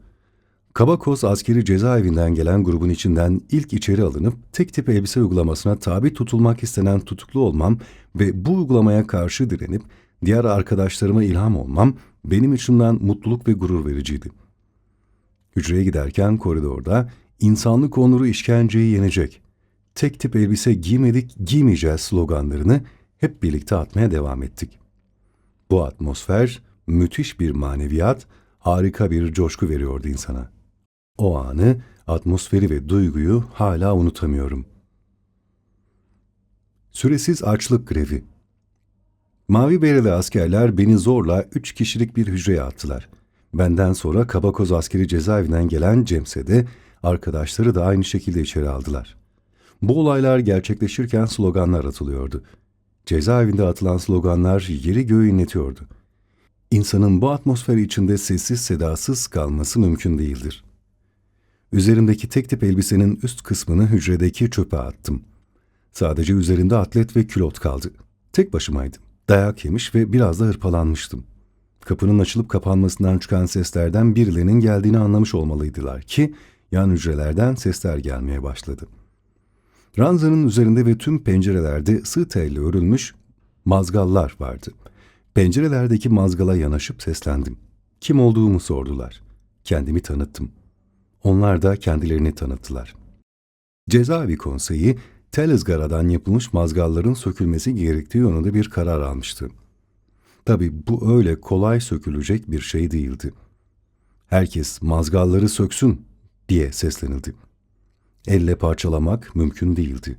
Kabakoz askeri cezaevinden gelen grubun içinden ilk içeri alınıp tek tip elbise uygulamasına tabi tutulmak istenen tutuklu olmam ve bu uygulamaya karşı direnip diğer arkadaşlarıma ilham olmam benim içimden mutluluk ve gurur vericiydi. Hücreye giderken koridorda insanlık onuru işkenceyi yenecek, tek tip elbise giymedik giymeyeceğiz sloganlarını hep birlikte atmaya devam ettik. Bu atmosfer müthiş bir maneviyat, harika bir coşku veriyordu insana. O anı, atmosferi ve duyguyu hala unutamıyorum. Süresiz açlık grevi. Mavi bereli askerler beni zorla 3 kişilik bir hücreye attılar. Benden sonra Kabakoz askeri cezaevinden gelen Cemse de arkadaşları da aynı şekilde içeri aldılar. Bu olaylar gerçekleşirken sloganlar atılıyordu. Cezaevinde atılan sloganlar yeri göğü inletiyordu. İnsanın bu atmosfer içinde sessiz sedasız kalması mümkün değildir. Üzerimdeki tek tip elbisenin üst kısmını hücredeki çöpe attım. Sadece üzerimde atlet ve külot kaldı. Tek başımaydım. Dayak yemiş ve biraz da hırpalanmıştım. Kapının açılıp kapanmasından çıkan seslerden birilerinin geldiğini anlamış olmalıydılar ki yan hücrelerden sesler gelmeye başladı. Ranzanın üzerinde ve tüm pencerelerde sığ telle örülmüş mazgallar vardı. Pencerelerdeki mazgala yanaşıp seslendim. Kim olduğumu sordular. Kendimi tanıttım. Onlar da kendilerini tanıttılar. Cezaevi konseyi, tel ızgaradan yapılmış mazgalların sökülmesi gerektiği yönünde bir karar almıştı. Tabii bu öyle kolay sökülecek bir şey değildi. Herkes mazgalları söksün diye seslenildi. Elle parçalamak mümkün değildi.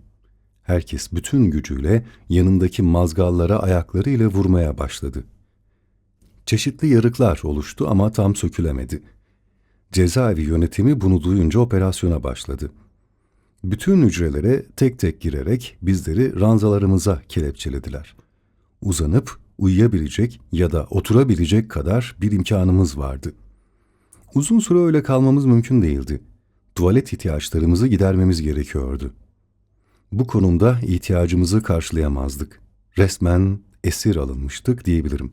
Herkes bütün gücüyle yanındaki mazgallara ayaklarıyla vurmaya başladı. Çeşitli yarıklar oluştu ama tam sökülemedi. Cezaevi yönetimi bunu duyunca operasyona başladı. Bütün hücrelere tek tek girerek bizleri ranzalarımıza kelepçelediler. Uzanıp uyuyabilecek ya da oturabilecek kadar bir imkanımız vardı. Uzun süre öyle kalmamız mümkün değildi. Tuvalet ihtiyaçlarımızı gidermemiz gerekiyordu. Bu konumda ihtiyacımızı karşılayamazdık. Resmen esir alınmıştık diyebilirim.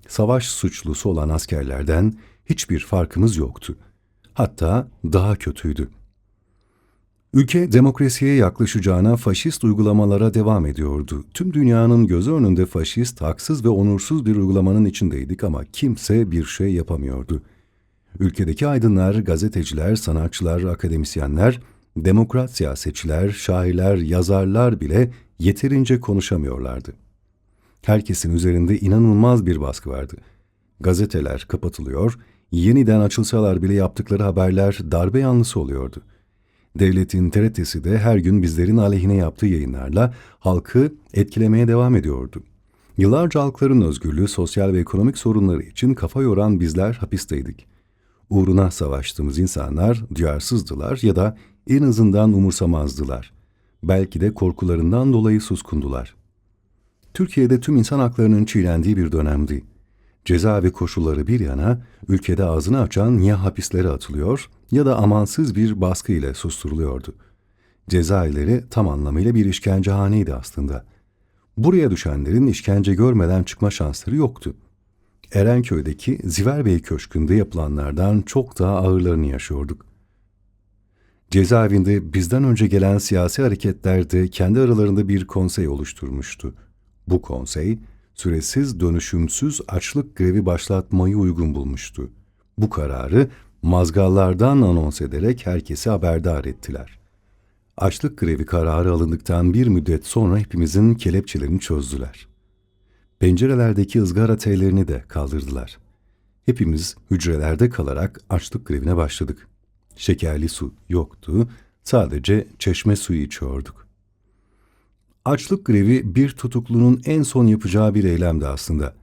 Savaş suçlusu olan askerlerden hiçbir farkımız yoktu. Hatta daha kötüydü. Ülke demokrasiye yaklaşacağına faşist uygulamalara devam ediyordu. Tüm dünyanın gözü önünde faşist, haksız ve onursuz bir uygulamanın içindeydik ama kimse bir şey yapamıyordu. Ülkedeki aydınlar, gazeteciler, sanatçılar, akademisyenler, demokrat siyasetçiler, şairler, yazarlar bile yeterince konuşamıyorlardı. Herkesin üzerinde inanılmaz bir baskı vardı. Gazeteler kapatılıyor, yeniden açılsalar bile yaptıkları haberler darbe yanlısı oluyordu. Devletin TRT'si de her gün bizlerin aleyhine yaptığı yayınlarla halkı etkilemeye devam ediyordu. Yıllarca halkların özgürlüğü, sosyal ve ekonomik sorunları için kafa yoran bizler hapisteydik. Uğruna savaştığımız insanlar duyarsızdılar ya da en azından umursamazdılar. Belki de korkularından dolayı suskundular. Türkiye'de tüm insan haklarının çiğnendiği bir dönemdi. Cezaevi koşulları bir yana, ülkede ağzını açan ya hapislere atılıyor ya da amansız bir baskı ile susturuluyordu. Cezaevleri tam anlamıyla bir işkencehaneydi aslında. Buraya düşenlerin işkence görmeden çıkma şansları yoktu. Erenköy'deki Ziverbey Köşkü'nde yapılanlardan çok daha ağırlarını yaşıyorduk. Cezaevinde bizden önce gelen siyasi hareketler de kendi aralarında bir konsey oluşturmuştu. Bu konsey, süresiz dönüşümsüz açlık grevi başlatmayı uygun bulmuştu. Bu kararı mazgallardan anons ederek herkesi haberdar ettiler. Açlık grevi kararı alındıktan bir müddet sonra hepimizin kelepçelerini çözdüler. Pencerelerdeki ızgara tellerini de kaldırdılar. Hepimiz hücrelerde kalarak açlık grevine başladık. Şekerli su yoktu, sadece çeşme suyu içiyorduk. Açlık grevi bir tutuklunun en son yapacağı bir eylemdi aslında.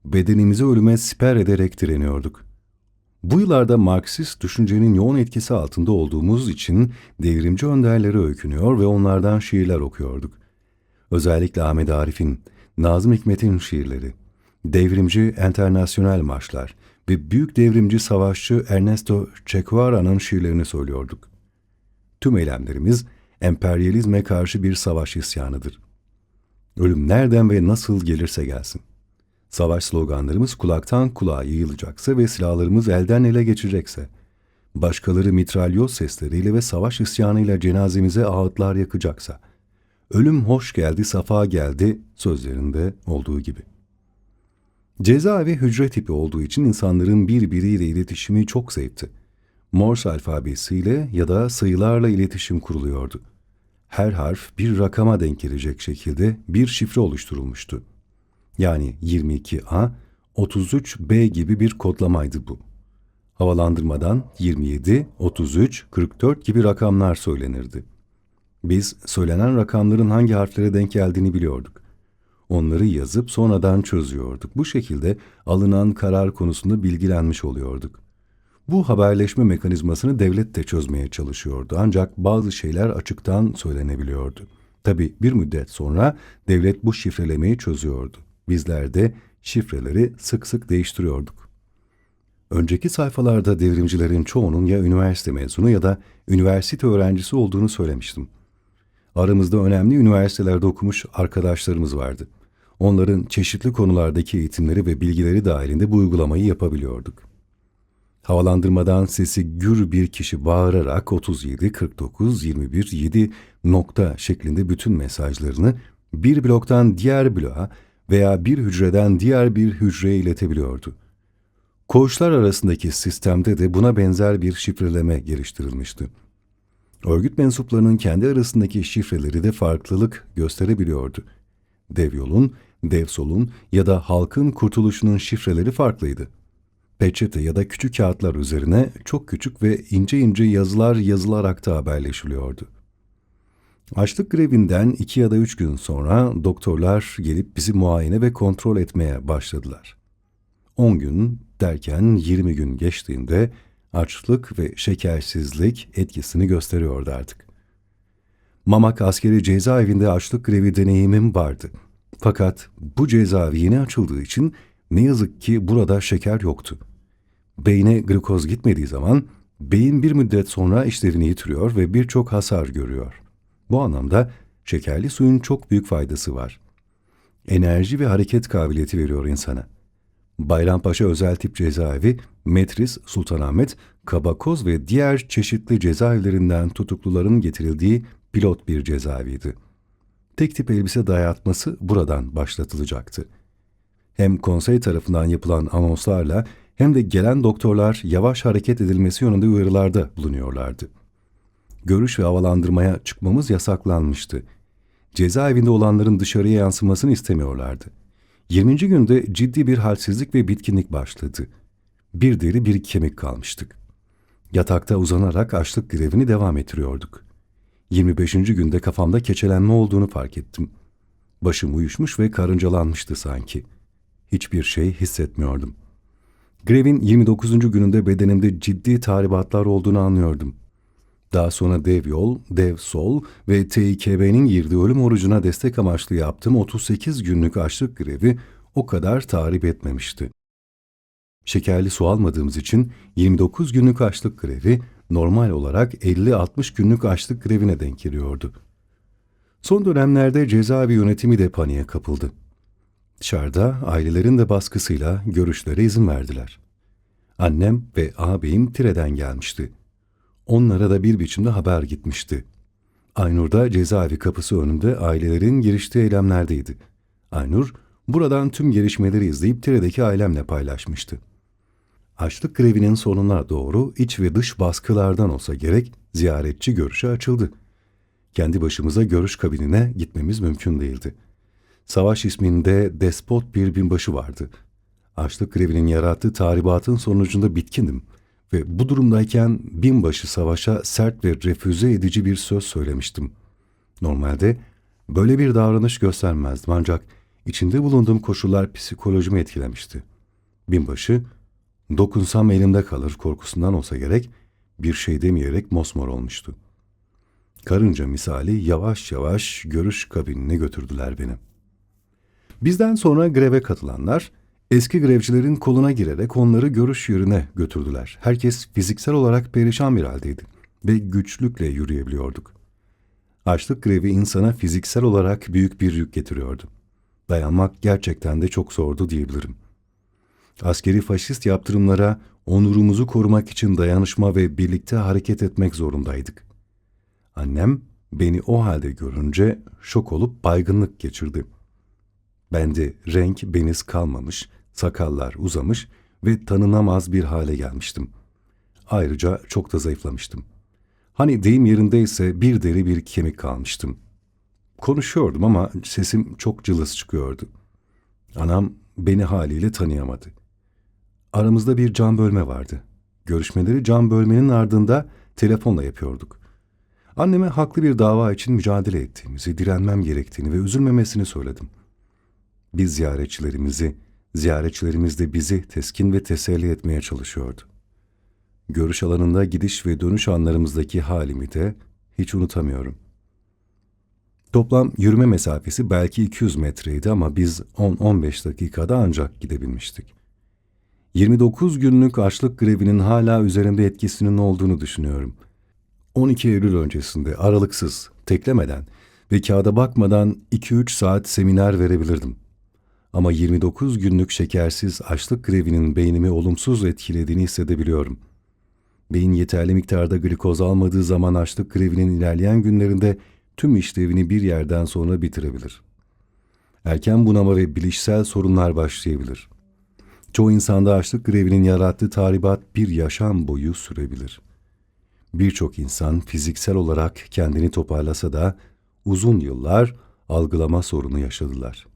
Bedenimizi ölüme siper ederek direniyorduk. Bu yıllarda Marksist düşüncenin yoğun etkisi altında olduğumuz için devrimci önderlere öykünüyor ve onlardan şiirler okuyorduk. Özellikle Ahmet Arif'in, Nazım Hikmet'in şiirleri, devrimci enternasyonel marşlar ve büyük devrimci savaşçı Ernesto Che Guevara'nın şiirlerini söylüyorduk. Tüm eylemlerimiz emperyalizme karşı bir savaş isyanıdır. Ölüm nereden ve nasıl gelirse gelsin. Savaş sloganlarımız kulaktan kulağa yayılacaksa ve silahlarımız elden ele geçecekse, başkaları mitralyoz sesleriyle ve savaş isyanıyla cenazemize ağıtlar yakacaksa, ölüm hoş geldi, safa geldi sözlerinde olduğu gibi. Cezaevi hücre tipi olduğu için insanların birbiriyle iletişimi çok zevkti. Morse alfabesiyle ya da sayılarla iletişim kuruluyordu. Her harf bir rakama denk gelecek şekilde bir şifre oluşturulmuştu. Yani 22A, 33B gibi bir kodlamaydı bu. Havalandırmadan 27, 33, 44 gibi rakamlar söylenirdi. Biz söylenen rakamların hangi harflere denk geldiğini biliyorduk. Onları yazıp sonradan çözüyorduk. Bu şekilde alınan karar konusunda bilgilenmiş oluyorduk. Bu haberleşme mekanizmasını devlet de çözmeye çalışıyordu. Ancak bazı şeyler açıktan söylenebiliyordu. Tabii bir müddet sonra devlet bu şifrelemeyi çözüyordu. Bizler de şifreleri sık sık değiştiriyorduk. Önceki sayfalarda devrimcilerin çoğunun ya üniversite mezunu ya da üniversite öğrencisi olduğunu söylemiştim. Aramızda önemli üniversitelerde okumuş arkadaşlarımız vardı. Onların çeşitli konulardaki eğitimleri ve bilgileri dahilinde bu uygulamayı yapabiliyorduk. Havalandırmadan sesi gür bir kişi bağırarak 37, 49, 21, 7 nokta şeklinde bütün mesajlarını bir bloktan diğer bloğa veya bir hücreden diğer bir hücreye iletebiliyordu. Koğuşlar arasındaki sistemde de buna benzer bir şifreleme geliştirilmişti. Örgüt mensuplarının kendi arasındaki şifreleri de farklılık gösterebiliyordu. Devyol'un, Devsol'un ya da Halkın Kurtuluşu'nun şifreleri farklıydı. Peçete ya da küçük kağıtlar üzerine çok küçük ve ince ince yazılar yazılarak da haberleşiliyordu. Açlık grevinden 2 ya da 3 gün sonra doktorlar gelip bizi muayene ve kontrol etmeye başladılar. 10 gün derken 20 gün geçtiğinde açlık ve şekersizlik etkisini gösteriyordu artık. Mamak askeri cezaevinde açlık grevi deneyimim vardı. Fakat bu cezaevi yeni açıldığı için ne yazık ki burada şeker yoktu. Beyne glikoz gitmediği zaman beyin bir müddet sonra işlevini yitiriyor ve birçok hasar görüyor. Bu anlamda şekerli suyun çok büyük faydası var. Enerji ve hareket kabiliyeti veriyor insana. Bayrampaşa Özel Tip Cezaevi, Metris, Sultanahmet, Kabakoz ve diğer çeşitli cezaevlerinden tutukluların getirildiği pilot bir cezaeviydi. Tek tip elbise dayatması buradan başlatılacaktı. Hem konsey tarafından yapılan anonslarla hem de gelen doktorlar yavaş hareket edilmesi yönünde uyarılarda bulunuyorlardı. Görüş ve havalandırmaya çıkmamız yasaklanmıştı. Cezaevinde olanların dışarıya yansımasını istemiyorlardı. 20. günde ciddi bir halsizlik ve bitkinlik başladı. Bir deri bir kemik kalmıştık. Yatakta uzanarak açlık grevini devam ettiriyorduk. 25. günde kafamda keçelenme olduğunu fark ettim. Başım uyuşmuş ve karıncalanmıştı sanki. Hiçbir şey hissetmiyordum. Grevin 29. gününde bedenimde ciddi tahribatlar olduğunu anlıyordum. Daha sonra Devyol, Devsol ve TİKB'nin girdiği ölüm orucuna destek amaçlı yaptığım 38 günlük açlık grevi o kadar tahrip etmemişti. Şekerli su almadığımız için 29 günlük açlık grevi normal olarak 50-60 günlük açlık grevine denk geliyordu. Son dönemlerde cezaevi yönetimi de paniğe kapıldı. Dışarıda ailelerin de baskısıyla görüşlere izin verdiler. Annem ve ağabeyim Tire'den gelmişti. Onlara da bir biçimde haber gitmişti. Aynur da cezaevi kapısı önünde ailelerin giriştiği eylemlerdeydi. Aynur, buradan tüm gelişmeleri izleyip Tire'deki ailemle paylaşmıştı. Açlık grevinin sonuna doğru iç ve dış baskılardan olsa gerek ziyaretçi görüşe açıldı. Kendi başımıza görüş kabinine gitmemiz mümkün değildi. Savaş isminde despot bir binbaşı vardı. Açlık grevinin yarattığı tahribatın sonucunda bitkindim ve bu durumdayken binbaşı savaşa sert ve refüze edici bir söz söylemiştim. Normalde böyle bir davranış göstermezdim ancak içinde bulunduğum koşullar psikolojimi etkilemişti. Binbaşı, dokunsam elimde kalır korkusundan olsa gerek bir şey demeyerek mosmor olmuştu. Karınca misali yavaş yavaş görüş kabinine götürdüler beni. Bizden sonra greve katılanlar, eski grevcilerin koluna girerek onları görüş yerine götürdüler. Herkes fiziksel olarak perişan bir haldeydi ve güçlükle yürüyebiliyorduk. Açlık grevi insana fiziksel olarak büyük bir yük getiriyordu. Dayanmak gerçekten de çok zordu diyebilirim. Askeri faşist yaptırımlara onurumuzu korumak için dayanışma ve birlikte hareket etmek zorundaydık. Annem beni o halde görünce şok olup baygınlık geçirdi. Bende renk beniz kalmamış, sakallar uzamış ve tanınamaz bir hale gelmiştim. Ayrıca çok da zayıflamıştım. Hani deyim yerindeyse bir deri bir kemik kalmıştım. Konuşuyordum ama sesim çok cılız çıkıyordu. Anam beni haliyle tanıyamadı. Aramızda bir cam bölme vardı. Görüşmeleri cam bölmenin ardında telefonla yapıyorduk. Anneme haklı bir dava için mücadele ettiğimizi, direnmem gerektiğini ve üzülmemesini söyledim. Biz ziyaretçilerimiz de bizi teskin ve teselli etmeye çalışıyordu. Görüş alanında gidiş ve dönüş anlarımızdaki halimi de hiç unutamıyorum. Toplam yürüme mesafesi belki 200 metreydi ama biz 10-15 dakikada ancak gidebilmiştik. 29 günlük açlık grevinin hala üzerimde etkisinin olduğunu düşünüyorum. 12 Eylül öncesinde aralıksız, teklemeden ve kağıda bakmadan 2-3 saat seminer verebilirdim. Ama 29 günlük şekersiz açlık grevinin beynimi olumsuz etkilediğini hissedebiliyorum. Beyin yeterli miktarda glikoz almadığı zaman açlık grevinin ilerleyen günlerinde tüm işlevini bir yerden sonra bitirebilir. Erken bunama ve bilişsel sorunlar başlayabilir. Çoğu insanda açlık grevinin yarattığı tahribat bir yaşam boyu sürebilir. Birçok insan fiziksel olarak kendini toparlasa da uzun yıllar algılama sorunu yaşadılar.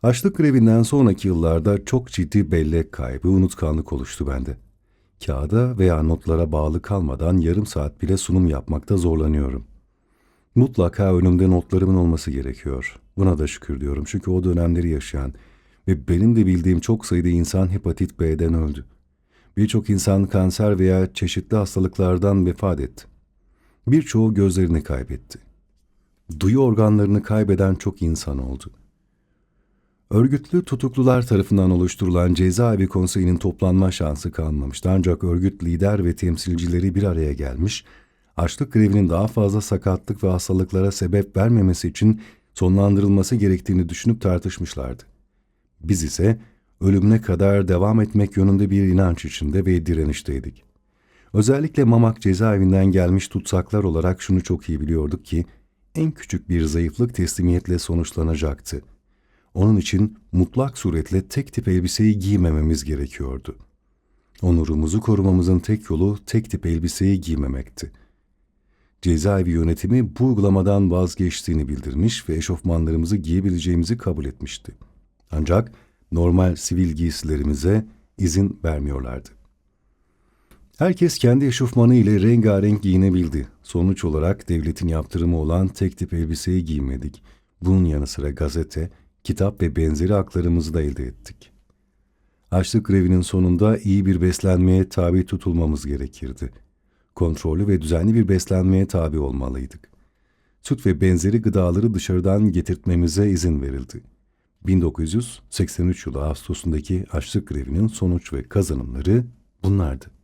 Açlık grevinden sonraki yıllarda çok ciddi bellek kaybı, unutkanlık oluştu bende. Kağıda veya notlara bağlı kalmadan yarım saat bile sunum yapmakta zorlanıyorum. Mutlaka önümde notlarımın olması gerekiyor. Buna da şükür diyorum çünkü o dönemleri yaşayan ve benim de bildiğim çok sayıda insan hepatit B'den öldü. Birçok insan kanser veya çeşitli hastalıklardan vefat etti. Birçoğu gözlerini kaybetti. Duyu organlarını kaybeden çok insan oldu. Örgütlü tutuklular tarafından oluşturulan cezaevi konseyinin toplanma şansı kalmamıştı. Ancak örgüt lider ve temsilcileri bir araya gelmiş, açlık grevinin daha fazla sakatlık ve hastalıklara sebep vermemesi için sonlandırılması gerektiğini düşünüp tartışmışlardı. Biz ise ölümüne kadar devam etmek yönünde bir inanç içinde ve direnişteydik. Özellikle Mamak cezaevinden gelmiş tutsaklar olarak şunu çok iyi biliyorduk ki, en küçük bir zayıflık teslimiyetle sonuçlanacaktı. Onun için mutlak suretle tek tip elbiseyi giymememiz gerekiyordu. Onurumuzu korumamızın tek yolu tek tip elbiseyi giymemekti. Cezaevi yönetimi bu uygulamadan vazgeçtiğini bildirmiş ve eşofmanlarımızı giyebileceğimizi kabul etmişti. Ancak normal sivil giysilerimize izin vermiyorlardı. Herkes kendi eşofmanı ile rengarenk giyinebildi. Sonuç olarak devletin yaptırımı olan tek tip elbiseyi giymedik. Bunun yanı sıra gazete, kitap ve benzeri haklarımızı da elde ettik. Açlık grevinin sonunda iyi bir beslenmeye tabi tutulmamız gerekirdi. Kontrollü ve düzenli bir beslenmeye tabi olmalıydık. Süt ve benzeri gıdaları dışarıdan getirtmemize izin verildi. 1983 yılı Ağustos'undaki açlık grevinin sonuç ve kazanımları bunlardı.